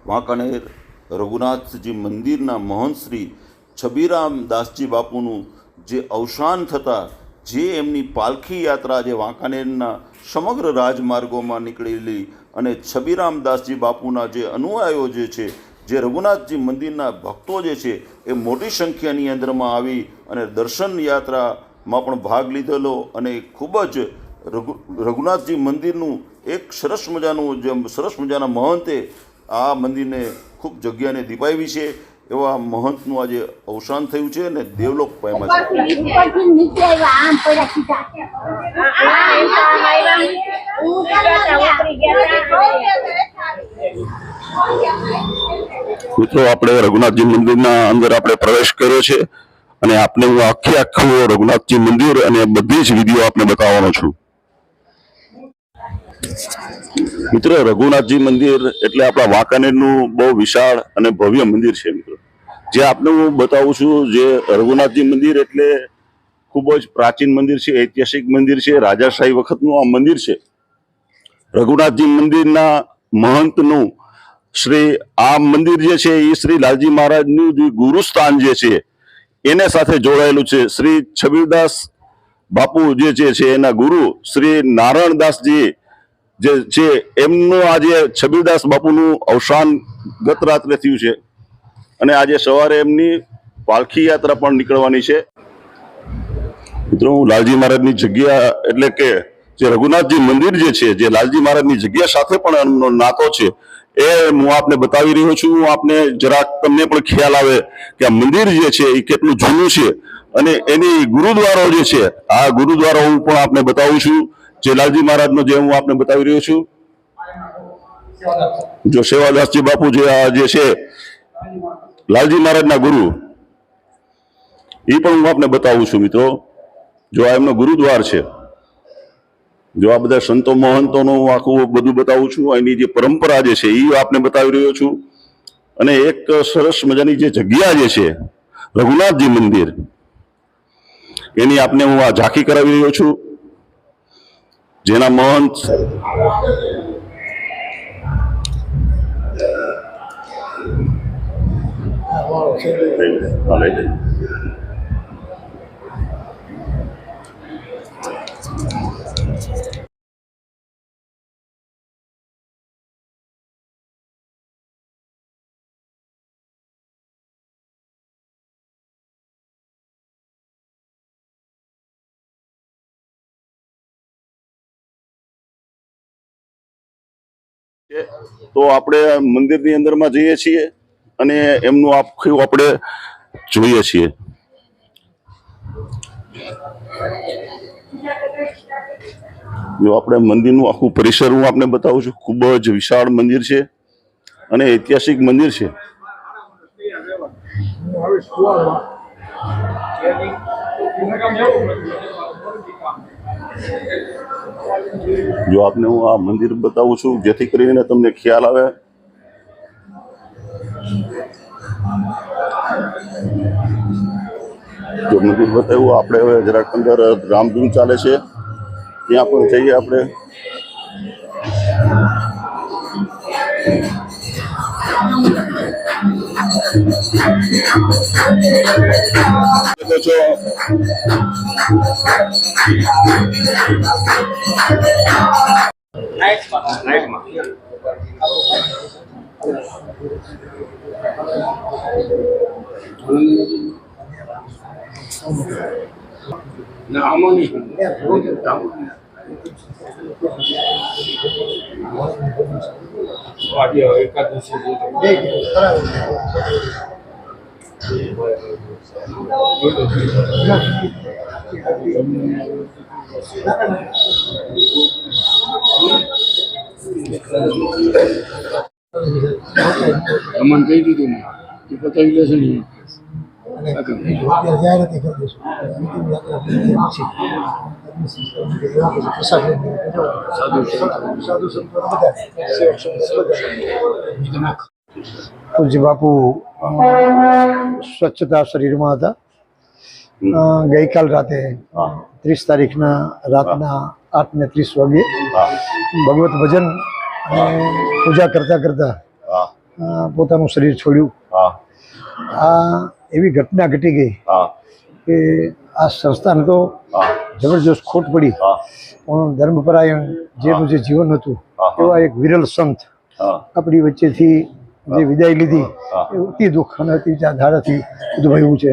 વાંકાનેર રઘુનાથજી મંદિરના મહંત શ્રી છબીરામ દાસજી બાપુનું જે અવસાન થતાં જે એમની પાલખી યાત્રા જે વાંકાનેરના સમગ્ર રાજમાર્ગોમાં નીકળેલી અને છબીરામ દાસજી બાપુના જે અનુયાયીઓ જે છે, જે રઘુનાથજી મંદિરના ભક્તો જે છે એ મોટી સંખ્યાની અંદરમાં આવી અને દર્શન યાત્રામાં પણ ભાગ લીધેલો અને ખૂબ જ રઘુનાથજી મંદિરનું એક સરસ મજાના મહંતે આ મંદિરને ખૂબ જગ્યાને દીપાવી છે. એવા મહંતનું આજે અવસાન થયું છે અને દેવલોક પામ્યા છે. મિત્રો, આપણે રઘુનાથજી મંદિરના અંદર આપણે પ્રવેશ કર્યો છે અને આપને હું આખું રઘુનાથજી મંદિર અને બધી જ વિડીયો આપને બતાવવાનો છું. મિત્રો, રઘુનાથજી મંદિર એટલે આપણા વાંકાનેરનું બહુ વિશાળ અને ભવ્ય મંદિર છે. મિત્રો, જે આપને હું બતાવું છું, જે રઘુનાથજી મંદિર એટલે ખૂબ જ પ્રાચીન મંદિર છે, ઐતિહાસિક મંદિર છે, રાજાશાહી વખતનું આ મંદિર છે. રઘુનાથજી મંદિરના મહંતનું આ મંદિર જે છે એ શ્રી લાલજી મહારાજનું જે ગુરુસ્થાન જે છે એને સાથે જોડાયેલું છે. શ્રી છબીરદાસ બાપુ જે છે એના ગુરુ શ્રી નારાયણદાસજી જે છે એમનું આજે છબીરદાસ બાપુનું અવસાન ગત રાત્રે થયું છે અને આજે સવારે એમની પાલખી યાત્રા પણ નીકળવાની છે. મિત્રો, હું લાલજી મહારાજની જગ્યા એટલે કે જે રઘુનાથજી મંદિર જે છે, જે લાલજી મહારાજની જગ્યા સાથે પણ એમનો નાતો છે, એ હું આપને બતાવી રહ્યો છું. હું આપને જરાક તમને પણ ખ્યાલ આવે કે આ મંદિર જે છે એ કેટલું જૂનું છે અને એની ગુરુદ્વારો જે છે, આ ગુરુદ્વારો હું પણ આપને બતાવું છું. જે લાલજી મહારાજનો જે હું આપને બતાવી રહ્યો છું, જો સેવાદાસજી બાપુ જે છે લાલજી મહારાજના ગુરુ, એ પણ હું આપને બતાવું છું. મિત્રો, જો આ એમનો ગુરુદ્વાર છે, જો આ બધા સંતો મહંતોનું હું આખું બધું બતાવું છું. એની જે પરંપરા જે છે એ આપને બતાવી રહ્યો છું. અને એક સરસ મજાની જે જગ્યા જે છે રઘુનાથજી મંદિર, એની આપને હું આ ઝાંખી કરાવી રહ્યો છું. જેના મહંત તો આપણે મંદિરની અંદરમાં જઈએ છીએ અને એમનું આખું આપણે જોઈએ છીએ. જો આપણે મંદિરનું આખું પરિસર હું આપને બતાવું છું. ખૂબ જ વિશાળ મંદિર છે અને ઐતિહાસિક મંદિર છે. જો આપને હું આ મંદિર બતાવું છું જેથી કરીને તમને ખ્યાલ આવે. જો મંદિર બતાવ્યું, આપણે હવે જરાક અંદર રામધૂન ચાલે છે ત્યાં પણ જઈએ આપણે. અમન કહી દીધું ને એ પતાવી લેશે ને પૂજ્ય બાપુ સ્વચ્છતા શરીરમાં હતા. ગઈકાલ રાતે 30 તારીખના રાતના 8:30 વાગે ભગવત ભજન અને પૂજા કરતા કરતા પોતાનું શરીર છોડ્યું. હા આ એવી ઘટના ઘટી ગઈ હા કે આ સંસ્થાને તો હા જબરજસ્ત ખોટ પડી, હા પણ ધર્મપરાયણ જેનું જે જીવન હતું એવા એક વિરલ સંત હા આપણી વચ્ચેથી જે વિદાય લીધી એ અતિ દુઃખ અને અતિ ધારાથી બધું ભર્યું છે.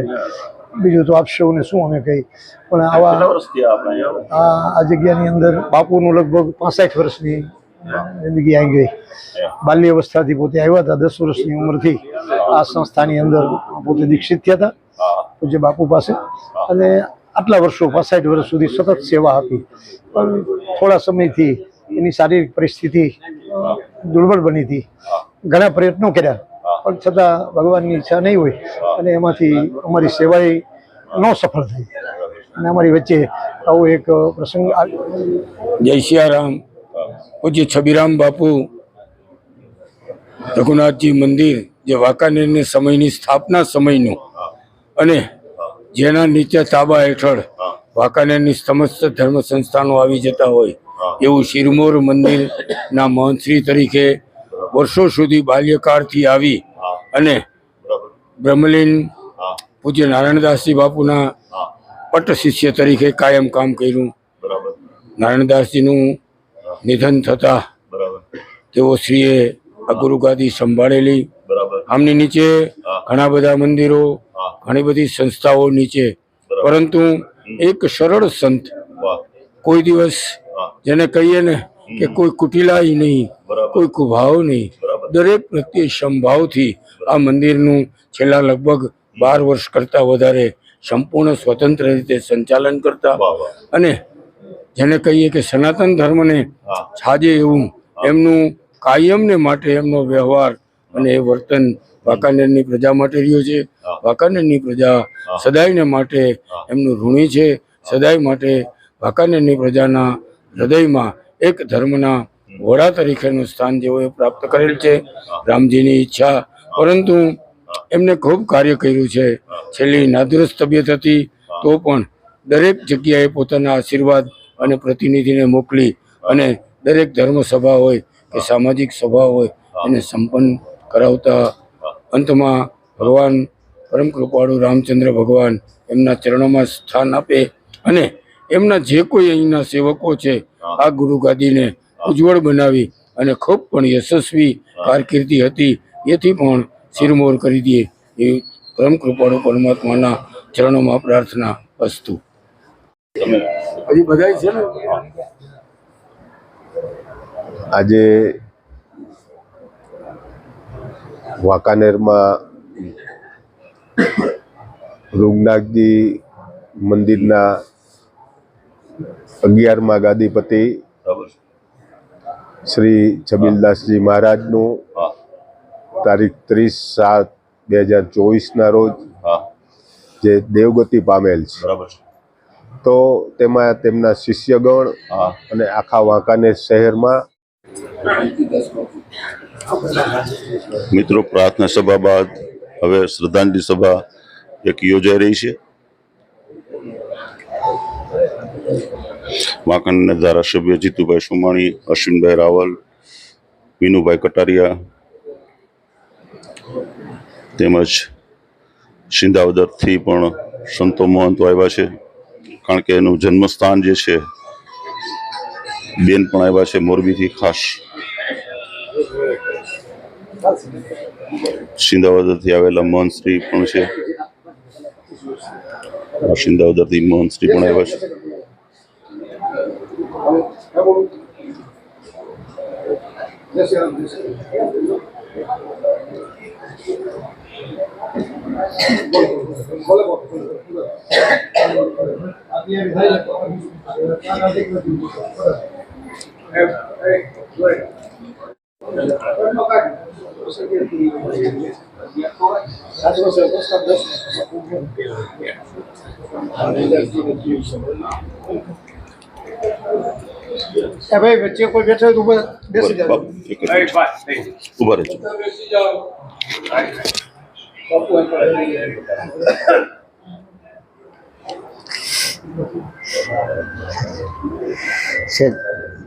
બીજું તો આપ સૌને શું અમે કહી, પણ કેટલા આવા વર્ષ થયા આપણે અહીંયા? આ જગ્યાની અંદર બાપુનું લગભગ 65 વર્ષની જિંદગી આવી ગઈ. બાલ્ય અવસ્થાથી પોતે આવ્યા હતા, 10 વર્ષની ઉંમરથી આ સંસ્થાની અંદર પોતે દીક્ષિત થયા હતા પૂજ્ય બાપુ પાસે, અને આટલા વર્ષો 65 વર્ષ સુધી સતત સેવા આપી. પણ થોડા સમયથી એની શારીરિક પરિસ્થિતિ દુર્બળ બની હતી. ઘણા પ્રયત્નો કર્યા પણ છતાં ભગવાનની ઈચ્છા નહીં હોય અને એમાંથી અમારી સેવાએ ન સફળ થઈ, અને અમારી વચ્ચે આવો એક પ્રસંગ આવ્યો. જય સિયારામ. પૂજ્ય છબીરામ બાપુ રઘુનાથજી મંદિર જે વાંકાનેરની સમયની સ્થાપના સમયનું, અને જેના નીચે તાબા હેઠળ વાંકાનેરની સમસ્ત ધર્મ સંસ્થાનો આવી જતા હોય એવું શિરમોર મંદિરના મહંતશ્રી તરીકે વર્ષો સુધી બાલ્યકાળથી આવી અને બ્રહ્મલીન પૂજ્ય નારાયણદાસજી બાપુના પટ્ટ શિષ્ય તરીકે કાયમ કામ કર્યું. નારાયણદાસજીનું નિધન થતાં તેઓ શ્રીએ આ ગુરુગાદી સંભાળેલી. આમની નીચે ઘણા બધા મંદિરો, ઘણી બધી સંસ્થાઓ નીચે, પરંતુ એક સરળ સંત, કોઈ દિવસ જેને કહીએ ને કે કોઈ કુટિલાઈ નહીં, કોઈ કુભાવ નહીં, દરેક પ્રત્યે સંભાવથી આ મંદિરનું છેલ્લા લગભગ 12 વર્ષ કરતાં વધારે સંપૂર્ણ સ્વતંત્ર રીતે સંચાલન કરતા, અને જેને કહીએ કે સનાતન ધર્મને છાજે એવું એમનું કાયમને માટે એમનો વ્યવહાર અને એ વર્તન વાંકાનેરની પ્રજા માટે રહ્યો છે. વાંકાનેરની પ્રજા સદાયને માટે એમનું ઋણી છે. સદાય માટે વાંકાનેરની પ્રજાના હૃદયમાં એક ધર્મના વડા તરીકેનું સ્થાન જેઓએ પ્રાપ્ત કરેલ છે. રામજીની ઈચ્છા, પરંતુ એમને ખૂબ કાર્ય કર્યું છે. છેલ્લી નાદુરસ્ત તબિયત હતી તો પણ દરેક જગ્યાએ પોતાના આશીર્વાદ અને પ્રતિનિધિને મોકલી અને દરેક ધર્મ સભા હોય કે સામાજિક સભા હોય એને સંપન્ન કરાવતા. અંતમાં ભગવાન પરમ કૃપાળુ રામચંદ્ર ભગવાન એમના ચરણોમાં સ્થાન આપે અને એમના જે કોઈ અહીંના સેવકો છે આ ગુરુગાદીને ઉજ્જવળ બનાવી અને ખૂબ પણ યશસ્વી કારકિર્દી હતી એથી પણ શિરમોર કરી દે એ પરમ કૃપાળુ પરમાત્માના ચરણોમાં પ્રાર્થના અસ્તુ. હજી બધા છે ને આજે વાંકાનેરમાં રૂગનાથજી મંદિરના 11મા ગાદીપતિ શ્રી છબીલદાસજી મહારાજનું તારીખ 30/7/2024ના રોજ જે દેવગતિ પામેલ છે, તો તેમાં તેમના શિષ્યગણ અને આખા વાંકાનેર શહેરમાં મિત્રો, પ્રાર્થના સભા બાદ હવે શ્રદ્ધાંજલિ સભા એક યોજાઈ રહી છે. વાંકાનેરના ધારાસભ્ય જીતુભાઈ સોમાણી, અશ્વિનભાઈ રાવલ, વિનુભાઈ કટારિયા તેમજ સિંધાવદરથી પણ સંતો મહંતો આવ્યા છે, કારણ કે એનું જન્મસ્થાન જે છે. બેન પણ આવ્યા છે મોરબીથી ખાસ. સિંધાવદરથી આવેલા મહંતશ્રી પણ છે. સિંધાવદરથી મહંતશ્રી પણ આવ્યા છે. ભાઈ વચ્ચે કોઈ બેઠો તો બેસી જાવ. ઉભા રહેજો. છે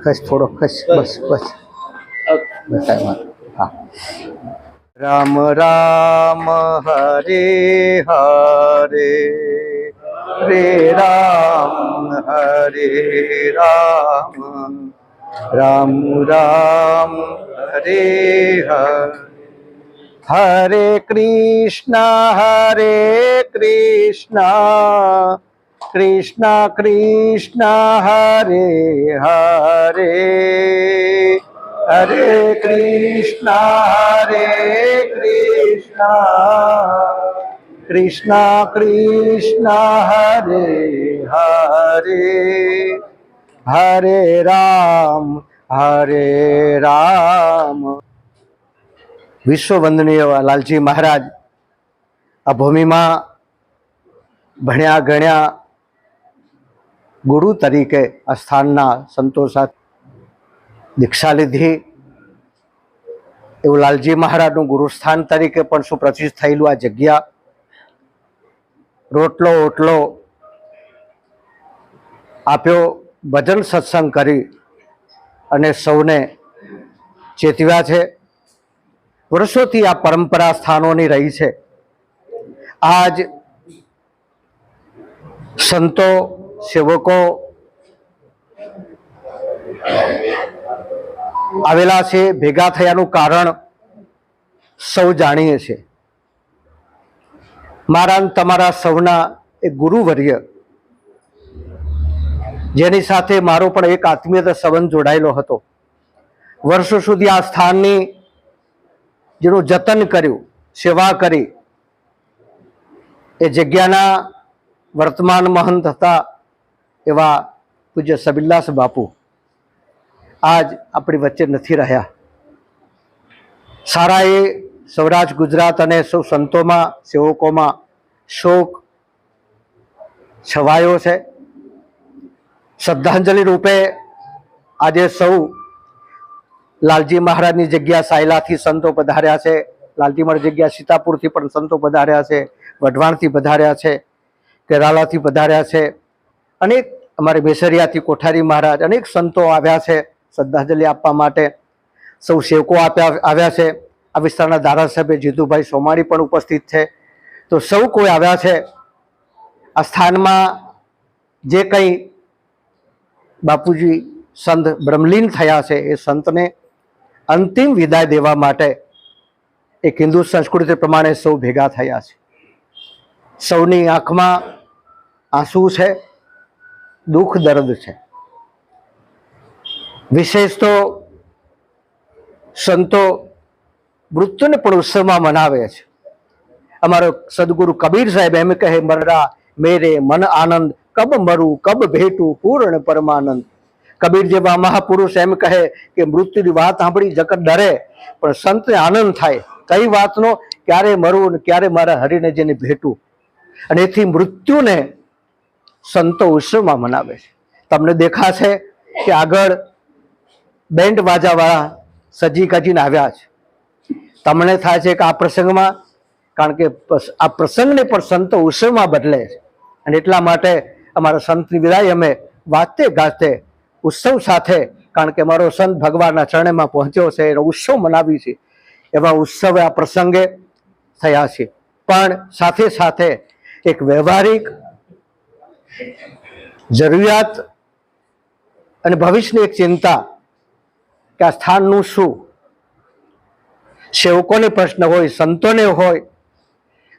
ખસ થોડો ખસ બસ બસ બસ હા. રામ રામ હરે હરે રે રામ હરે રામ રામ રામ હરે હરે હરે કૃષ્ણ કૃષ્ણ કૃષ્ણ હરે હરે હરે કૃષ્ણ કૃષ્ણ કૃષ્ણ હરે હરે હરે રામ વિશ્વ વંદનીય લાલજી મહારાજ આ ભૂમિમાં ભણ્યા ગણ્યા ગુરુ તરીકે આ સ્થાનના સંતો સાથે દીક્ષા લીધી. એવું લાલજી મહારાજનું ગુરુસ્થાન તરીકે પણ સુપ્રતિષ્ઠિત થયેલું આ જગ્યા રોટલો ઓટલો આપ્યો, ભજન સત્સંગ કરી અને સૌને ચેતવ્યા છે. વર્ષોથી આ પરંપરા સ્થાનોની રહી છે. આજ સંતો સેવકો આવેલા છે. ભેગા થયાનું કારણ સૌ જાણીએ છીએ. મારા તમારા સૌના એક ગુરુવર્ય જેની સાથે મારો પણ એક આત્મીયતા સંબંધ જોડાયેલો હતો. વર્ષો સુધી આ સ્થાનની જેનું જતન કર્યું, સેવા કરી, એ જગ્યાના વર્તમાન મહંત હતા એવા પૂજ્ય સબીરદાસ બાપુ આજ આપણી વચ્ચે નથી રહ્યા. સારા એ સૌરાષ્ટ્ર ગુજરાત અને સૌ સંતોમાં સેવકોમાં શોક છવાયો છે. શ્રદ્ધાંજલિ રૂપે આજે સૌ લાલજી મહારાજની જગ્યા સાયલાથી સંતો પધાર્યા છે. લાલજી મહારાજ જગ્યા સીતાપુરથી પણ સંતો પધાર્યા છે, વઢવાણથી પધાર્યા છે, કેરાલાથી પધાર્યા છે, અનેક અમારે બેસરિયાથી કોઠારી મહારાજ અનેક સંતો આવ્યા છે શ્રદ્ધાંજલિ આપવા માટે. સૌ સેવકો આવ્યા છે. આ વિસ્તારના ધારાસભ્ય જીતુભાઈ સોમાણી પણ ઉપસ્થિત છે. તો સૌ કોઈ આવ્યા છે. આ સ્થાનમાં જે કંઈ બાપુજી સંત બ્રહ્મલીન થયા છે એ સંતને અંતિમ વિદાય દેવા માટે એક હિન્દુ સંસ્કૃતિ પ્રમાણે સૌ ભેગા થયા છે. સૌની આંખમાં આંસુ છે, દુઃખ દર્દ છે. વિશેષ તો સંતો મૃત્યુને પણ ઉત્સવમાં મનાવે છે. અમારો સદગુરુ કબીર સાહેબ એમ કહે, મરરા મેરે મન આનંદ, કબ મરું કબ ભેટું પૂર્ણ પરમાનંદ. કબીર જેવા મહાપુરુષ એમ કહે કે મૃત્યુની વાત સાંભળી જગત ડરે, પણ સંતને આનંદ થાય. કઈ વાતનો? ક્યારે મરું ને ક્યારે મારા હરિને જેને ભેટું. અને એથી મૃત્યુને સંતો ઉત્સવમાં મનાવે છે. તમને દેખાશે કે આગળ બેન્ડ વાજાવાળા સજી કજીને આવ્યા છે. તમને થાય છે કે આ પ્રસંગમાં, કારણ કે આ પ્રસંગને પણ સંતો ઉત્સવમાં બદલે છે. અને એટલા માટે અમારા સંતની વિદાય અમે વાજતે ગાજતે ઉત્સવ સાથે, કારણ કે અમારો સંત ભગવાનના ચરણેમાં પહોંચ્યો છે, એનો ઉત્સવ મનાવી છે. એવા ઉત્સવ આ પ્રસંગે થયા છે. પણ સાથે સાથે એક વ્યવહારિક જરૂરિયાત અને ભવિષ્યની એક ચિંતા કે આ સ્થાનનું શું. સેવકોને પ્રશ્ન હોય, સંતોને હોય,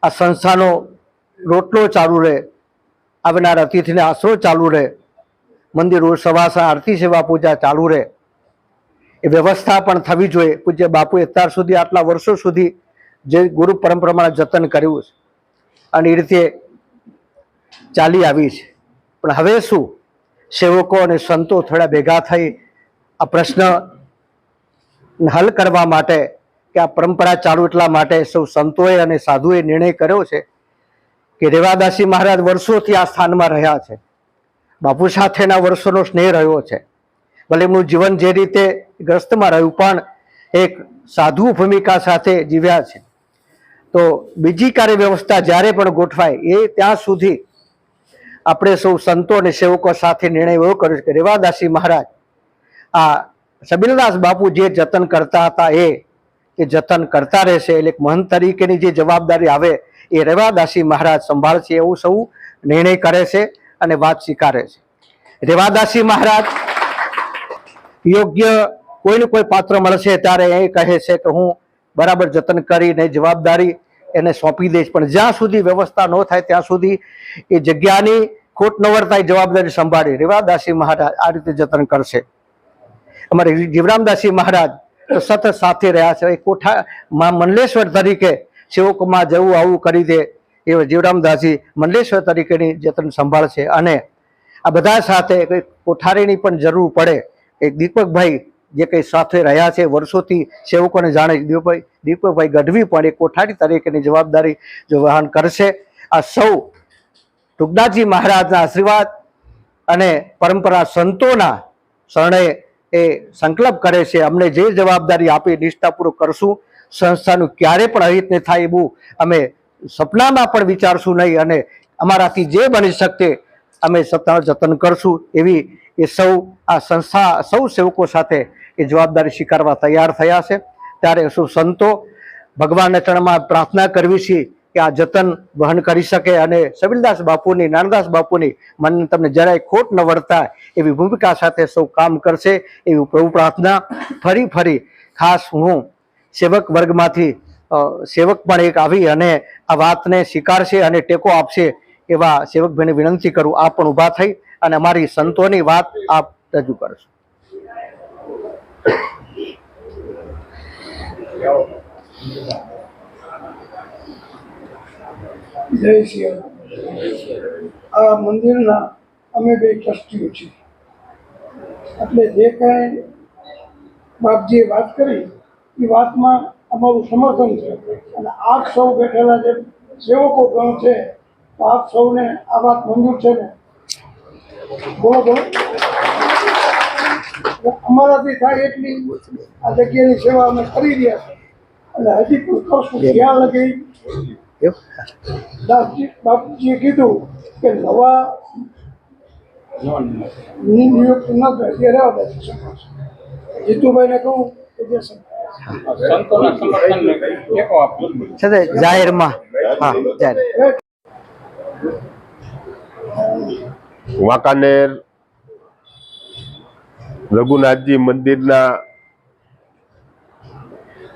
આ સંસ્થાનો રોટલો ચાલુ રહે, આવનાર અતિથિને આશરો ચાલુ રહે, મંદિર રોજ સવાસા આરતી સેવા પૂજા ચાલુ રહે, એ વ્યવસ્થા પણ થવી જોઈએ. પૂજ્ય બાપુએ અત્યાર સુધી આટલા વર્ષો સુધી જે ગુરુ પરંપરામાં જતન કર્યું છે અને એ રીતે ચાલી આવી છે. પણ હવે શું, સેવકો અને સંતો થોડા ભેગા થઈ આ પ્રશ્ન હલ કરવા માટે, કે આ પરંપરા ચાલુ એટલા માટે સૌ સંતોએ અને સાધુએ નિર્ણય કર્યો છે કે રેવાદાસી મહારાજ વર્ષોથી આ સ્થાનમાં રહ્યા છે. બાપુ સાથેના વર્ષોનો સ્નેહ રહ્યો છે. ભલે એમનું જીવન જે રીતે ગ્રસ્તમાં રહ્યું, પણ એક સાધુ ભૂમિકા સાથે જીવ્યા છે. તો બીજી કાર્ય વ્યવસ્થા જ્યારે પણ ગોઠવાય એ ત્યાં સુધી આપણે સૌ સંતો અને સેવકો સાથે નિર્ણય એવો કર્યો કે રેવાદાસી મહારાજ આ સબીરદાસ બાપુ જે જતન કરતા હતા એ એ જતન કરતા રહેશે. એટલે એક મહંત તરીકેની જે જવાબદારી આવે એ રેવાદાસી મહારાજ સંભાળશે એવું સૌ નિર્ણય કરે છે અને વાત સ્વીકારે છે. રેવાદાસી મહારાજ યોગ્ય કોઈને કોઈ પાત્ર મળશે ત્યારે એ કહે છે કે હું બરાબર જતન કરીને જવાબદારી એને સોંપી દઈશ, પણ જ્યાં સુધી વ્યવસ્થા ન થાય ત્યાં સુધી એ જગ્યાની ખોટ ન વર્તાય જવાબદારી સંભાળી રેવાદાસી મહારાજ આ રીતે જતન કરશે. અમારે જીવરામદાસી મહારાજ સતત સાથે રહ્યા છે. એ કોઠા મંડલેશ્વર તરીકે સેવકોમાં જવું આવું કરી દે એ જીવરામદાસજી મંડલેશ્વર તરીકેની જતન સંભાળશે. અને આ બધા સાથે કોઈ કોઠારીની પણ જરૂર પડે, એક દીપકભાઈ જે કંઈ સાથે રહ્યા છે વર્ષોથી સેવકોને જાણે, દીપકભાઈ ગઢવી પણ એ કોઠારી તરીકેની જવાબદારી જો વહન કરશે. આ સૌ ટુકડાજી મહારાજના આશીર્વાદ અને પરંપરા સંતોના શરણે એ સંકલ્પ કરે છે. અમને જે જવાબદારી આપી નિષ્ઠાપૂર્વક કરશું. સંસ્થાનું ક્યારે પણ અહિત ન થાય એવું અમે સપનામાં પણ વિચારશું નહીં, અને અમારાથી જે બની શકે અમે સત્તાનું જતન કરશું. એવી એ સૌ આ સંસ્થા સૌ સેવકો સાથે એ જવાબદારી સ્વીકારવા તૈયાર થયા છે. ત્યારે સૌ સંતો ભગવાનના ચરણમાં પ્રાર્થના કરવી છે કે આ જતન વહન કરી શકે અને સબીરદાસ બાપુની, નાનદાસ બાપુની મન તમને જરાય ખોટ ન વર્તાય એવી ભૂમિકા સાથે સૌ કામ કરશે એવી પ્રભુ પ્રાર્થના. ફરી ખાસ હું સેવક વર્ગમાંથી સેવક પણ એક આવી અને આ વાતને સ્વીકારશે અને ટેકો આપશે એવા સેવકભાઈને વિનંતી કરું. આપ પણ ઊભા થઈ અને અમારી સંતોની વાત આપ રજૂ કરશો. જય શ્રી આ મંદિરના અમે બે ટ્રસ્ટીઓ છીએ, એટલે જે કાંઈ બાપજીએ વાત કરી એ વાતમાં અમારું સમર્થન છે. અને આપ સૌ બેઠેલા જે સેવકો ગણ છે તો આપ સૌને આ વાત મંજૂર છે ને? બોલો બોલો. અમારાથી થાય એટલી આ જગ્યાની સેવા અમે કરી રહ્યા છીએ અને હજી પણ કરશું. ત્યાં લગી દાસજી બાપુજીએ કીધું કે નવા નિયુક્ત ન થાય તે રહેવા દે. જીતુભાઈને કહું કે જે જાહેરમાં હા જાહેર વાંકાનેર રઘુનાથજી મંદિરના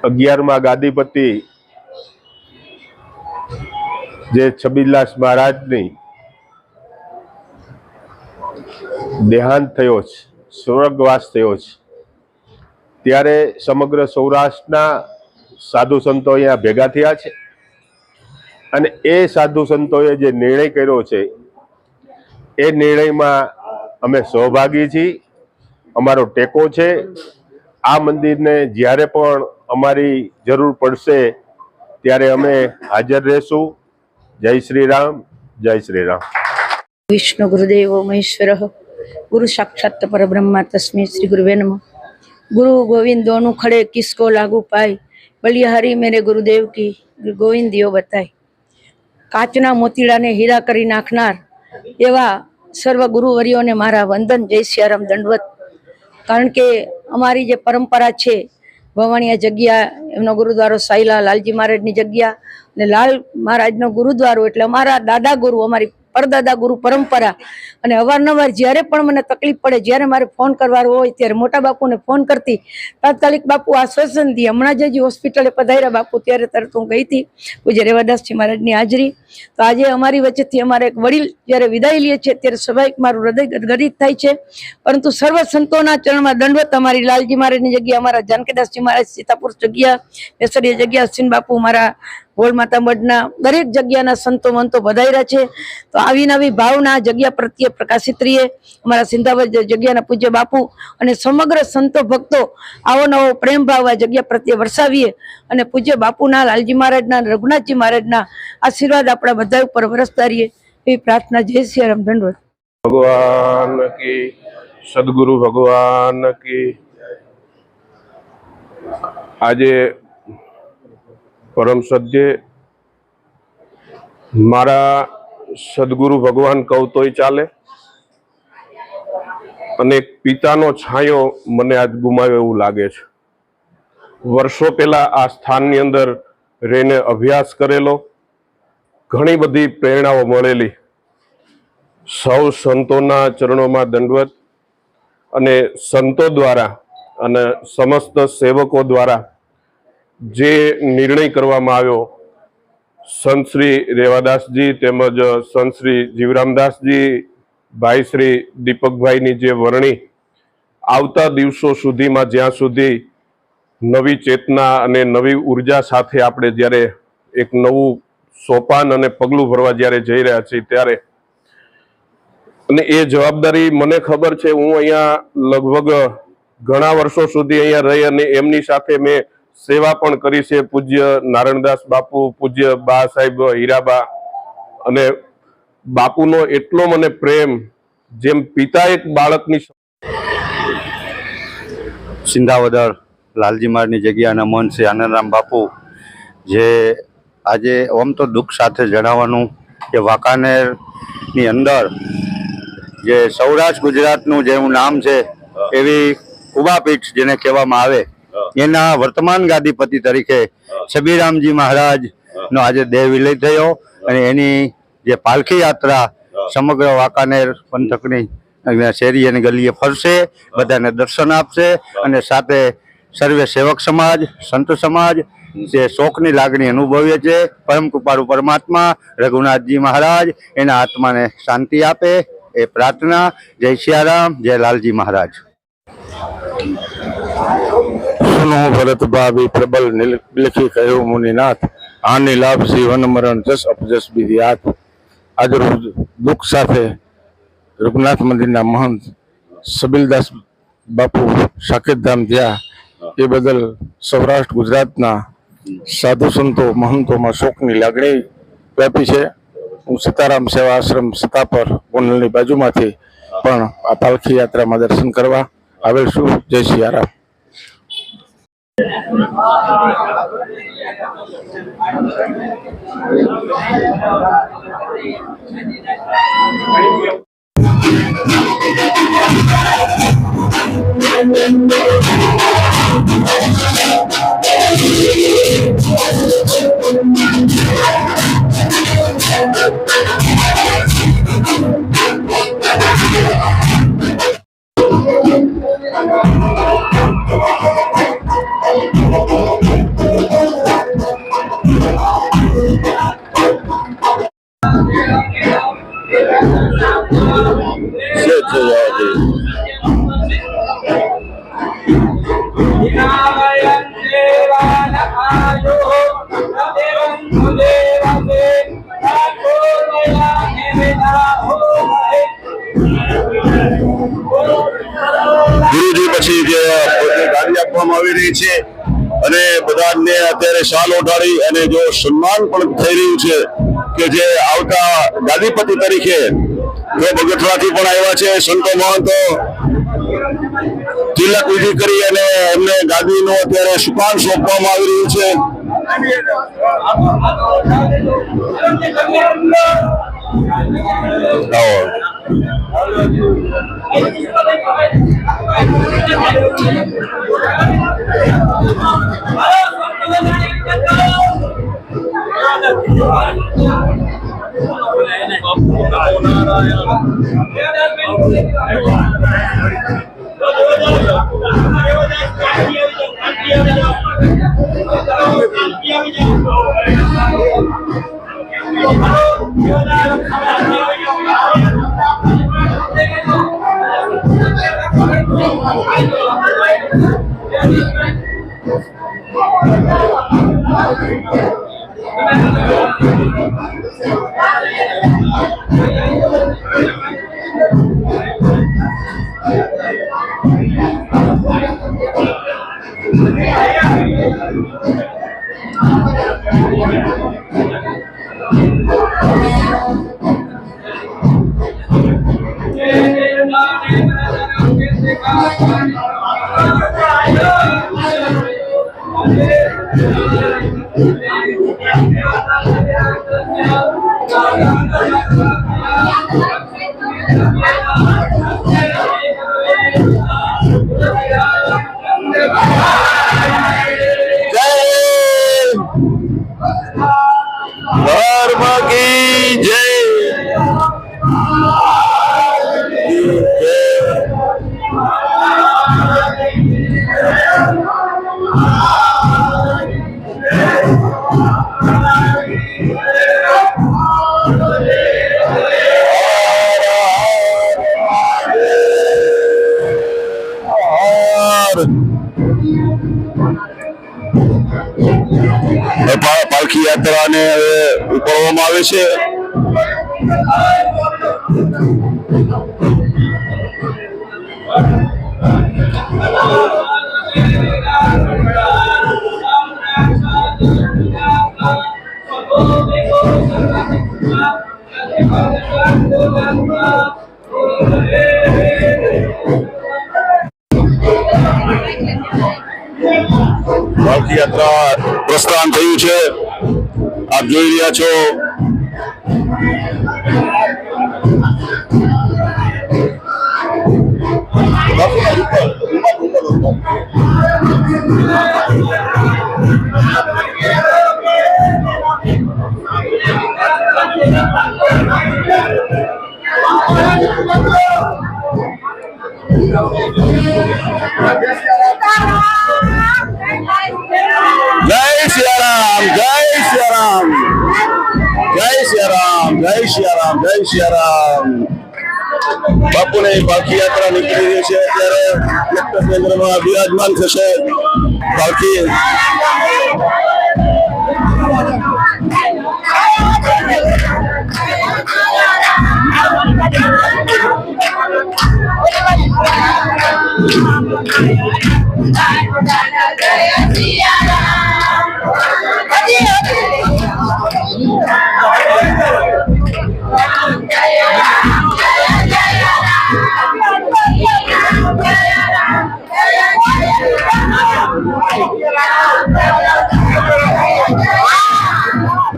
11મા ગાદીપતિ જે છબીલાસ મહારાજની દેહાંત થયો છે, સ્વર્ગવાસ થયો છે, ત્યારે સમગ્ર સૌરાષ્ટ્રના સાધુ સંતો અહીંયા ભેગા થયા છે અને એ સાધુ સંતોએ જે નિર્ણય કર્યો છે એ નિર્ણયમાં અમે સહભાગી છીએ. અમારો ટેકો છે. આ મંદિરને જ્યારે પણ અમારી જરૂર પડશે ત્યારે અમે હાજર રહેશું. જય શ્રી રામ, જય શ્રી રામ. विष्णु गुरुदेवो महेश्वरः गुरु साक्षात परब्रह्मा तस्मै श्री गुरुवे नमः। गुरु गोविंद दोनों खड़े किसको लागू पाए, बलिहारी मेरे गुरुदेव की गोविंद दियो बताए। काचना मोतीड़ा ने हीरा करी नाखनार एवा सर्व गुरुवर्यों ने मारा वंदन, जय सियाराम, दंडवत। कारण के अमारी जे परंपरा छे भवाणिया जग्या एमनो गुरुद्वारो साईला लालजी महाराजनी जग्या ने लाल महाराजनो गुरुद्वारो एटले अमारा दादा गुरु, अमारी परदादा गुरु परंपरा। અને અવારનવાર જ્યારે પણ મને તકલીફ પડે, જ્યારે મારે ફોન કરવાનો હોય ત્યારે મોટા બાપુને ફોન કરતી, તાત્કાલિક બાપુ આશ્વાસન દી. હમણાં જે હોસ્પિટલે પધાર્યા બાપુ ત્યારે તરત હું ગઈ હતી પૂજ્ય રેવાદાસજી મહારાજની હાજરી. તો આજે અમારી વચ્ચેથી અમારા એક વડીલ જ્યારે વિદાય લે છે ત્યારે સ્વાભાવિક મારું હૃદય ગદગદિત થાય છે. પરંતુ સર્વ સંતોના ચરણમાં દંડવત. અમારી લાલજી મહારાજની જગ્યા, અમારા જાનકીદાસજી મહારાજ સીતાપુર જગ્યા, બેસરીયા જગ્યા, અશ્વિન બાપુ મારા હોળ માતા મઢના દરેક જગ્યાના સંતો મંતો વધાર્યા છે. તો આવી નવી ભાવના જગ્યા પ્રત્યે પ્રકાશિત રહીએ. અમારા સિંધાવર જગ્યાના પૂજ્ય બાપુ અને સમગ્ર સંતો ભક્તો આવો નવો પ્રેમ ભાવ આ જગ્યા પ્રત્યે વરસાવીએ અને પૂજ્ય બાપુના, લાલજી મહારાજના, રઘુનાથજી મહારાજના આશીર્વાદ આપણા બધા ઉપર વરસતા રહીએ એવી પ્રાર્થના. જય સિયારામ, દંડવત. ભગવાન કી, સદગુરુ ભગવાન કી. આજે પરમ સદ્ય મારા સદગુરુ ભગવાન કહું તોય ચાલે, અને એક પિતાનો છાંયો મને આજ ગુમાવ્યો એવું લાગે છે. વર્ષો પહેલા આ સ્થાનની અંદર રહીને અભ્યાસ કરેલો, ઘણી બધી પ્રેરણાઓ મળેલી. સૌ સંતોના ચરણોમાં દંડવત. અને સંતો દ્વારા અને સમસ્ત સેવકો દ્વારા જે નિર્ણય કરવામાં આવ્યો, સંત શ્રી રેવાદાસજી તેમજ સંત શ્રી જીવરામદાસજી, ભાઈ શ્રી દીપકભાઈની જે વરણી આવતા દિવસો સુધીમાં, જ્યાં સુધી નવી ચેતના અને નવી ઉર્જા સાથે આપણે જ્યારે એક નવું સોપાન અને પગલું ભરવા જ્યારે જઈ રહ્યા છીએ ત્યારે, અને એ જવાબદારી મને ખબર છે, હું અહીંયા લગભગ ઘણા વર્ષો સુધી અહીંયા રહી અને એમની સાથે મેં સેવા પણ કરી છે. પૂજ્ય નારાયણદાસ બાપુ, પૂજ્ય બા સાહેબ હીરાબા, અને બાપુનો એટલો મને પ્રેમ, જેમ પિતા એક બાળકની. સિંધાવદર લાલજી મારની જગ્યાના મોહન શ્રી આનંદરામ બાપુ, જે આજે આમ તો દુઃખ સાથે જણાવવાનું કે વાંકાનેરની અંદર જે સૌરાષ્ટ્ર ગુજરાતનું જેનું નામ છે એવી કુબાપીઠ જેને કહેવામાં આવે, એના વર્તમાન ગાદીપતિ તરીકે છબીરામજી મહારાજનો આજે દેહ વિલય થયો. અને એની જે પાલખી યાત્રા સમગ્ર વાંકાનેર પંથકની શેરી અને ગલીએ ફરશે, બધાને દર્શન આપશે. અને સાથે સર્વે સેવક સમાજ, સંત સમાજ જે શોકની લાગણી અનુભવીએ છે, પરમ કૃપાળુ પરમાત્મા રઘુનાથજી મહારાજ એના આત્માને શાંતિ આપે એ પ્રાર્થના. જય સિયારામ, જય લાલજી મહારાજ. સુનો ભરત ભાવી પ્રબલ લખી કહ્યું મુનિનાથ, હાનિ લાભ જીવન મરણ જસ અપજસ વિધિયાત. આજરોજ દુઃખ સાથે રઘુનાથ મંદિરના મહંત સબીલદાસ બાપુ સાકેતધામ થયા, એ બદલ સૌરાષ્ટ્ર ગુજરાતના સાધુ સંતો મહંતોમાં શોકની લાગણી વ્યાપી છે. હું સીતારામ સેવા આશ્રમ સીતાપર ગોંડલની બાજુમાંથી પણ આ પાલખી યાત્રામાં દર્શન કરવા આવેલ છું. જય સિયારામ. ગુરુજી પછી જે ગાડી આપવામાં આવી રહી છે અને બધાને અત્યારે શાલ ઓઢાડી અને જો સન્માન પણ થઈ રહ્યું છે કે જે આવતા ગાદીપતિ તરીકે જે બગસરાથી પણ આવ્યા છે સંતો મહંતો, તિલક વિધિ કરી અને એમને ગાદીનું અત્યારે સુકાન સોંપવામાં આવી રહ્યું છે. યાત્રાને હવે ઉપાડવામાં આવે છે. પાલખી યાત્રા પ્રસ્થાન થયું છે. આપ જોઈ રહ્યા છો. જય સિયારામ, જય સિયારામ, જય સિયારામ, જય સિયારામ, જય સિયારામ. બાપુની પાલખી યાત્રા નીકળી રહી છે. ત્યારે કેન્દ્રમાં બિરાજમાન થશે પાલખી.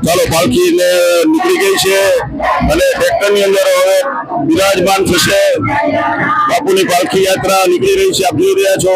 ચાલો, પાલખી ને નીકળી ગઈ છે અને ટ્રેક્ટરની અંદર હવે બિરાજમાન થશે. બાપુની પાલખી યાત્રા નીકળી રહી છે. આપ જોઈ રહ્યા છો.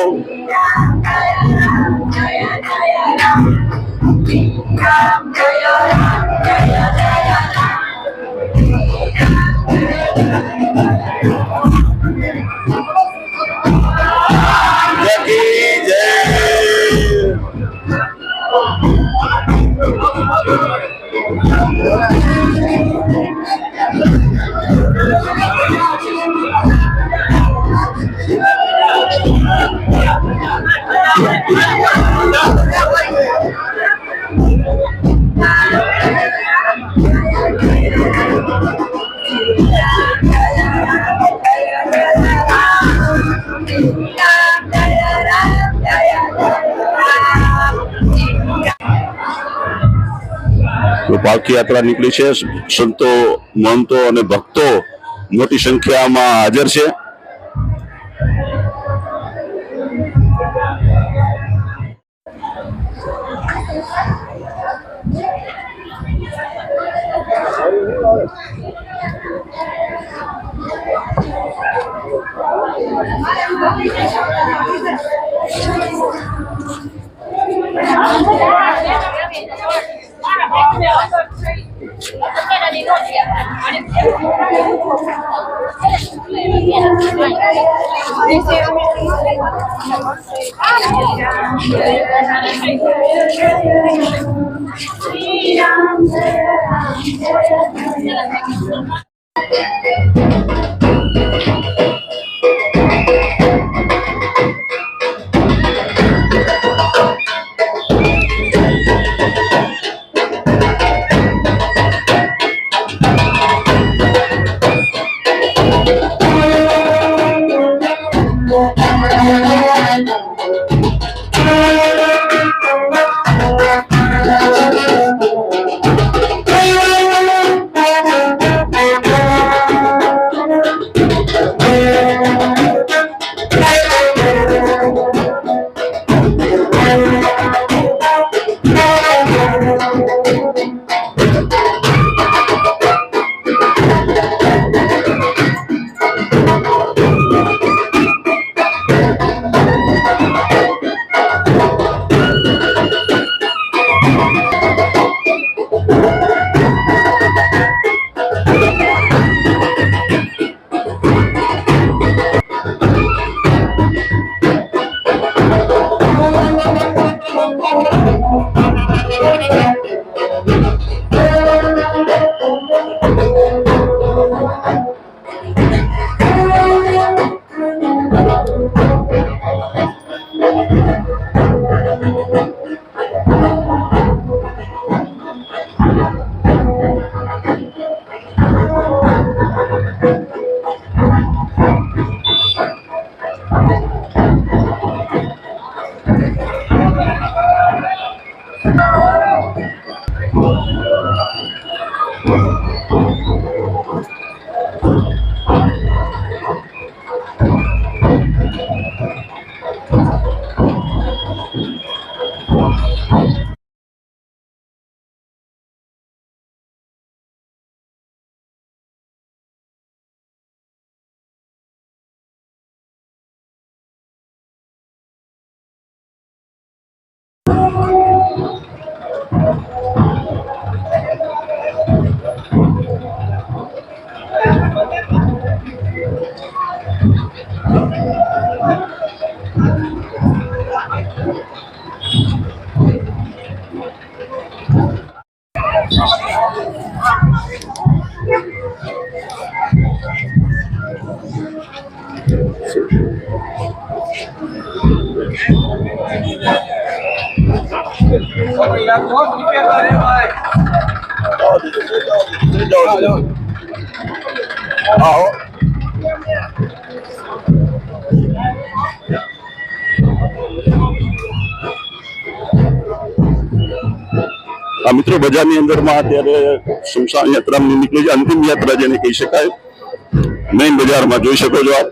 પાલખી યાત્રા નીકળી છે. સંતો, મહંતો અને ભક્તો મોટી સંખ્યામાં હાજર છે. આ મિત્રો બજારની અંદરમાં અત્યારે શમશાન યાત્રા નીકળી છે, અંતિમ યાત્રા જેને કહી શકાય. મેઇન બજારમાં જોઈ શકો છો આપ.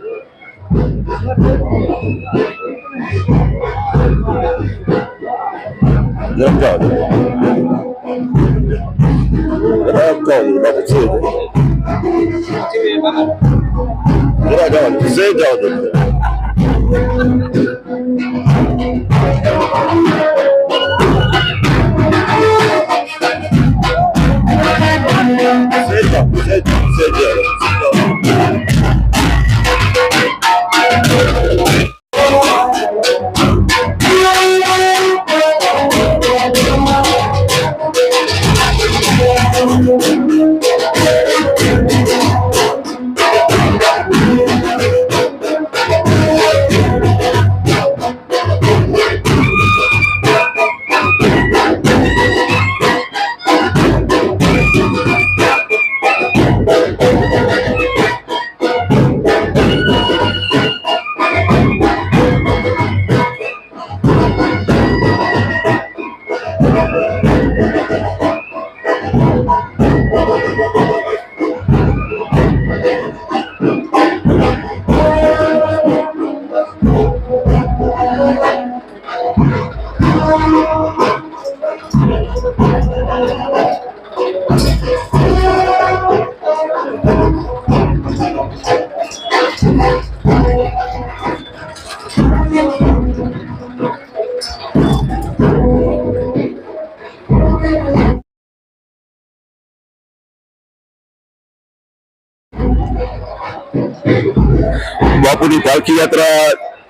બાપુની પાલખી યાત્રા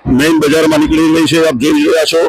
મેઇન બજારમાં નીકળી રહી છે, આપ જોઈ રહ્યા છો.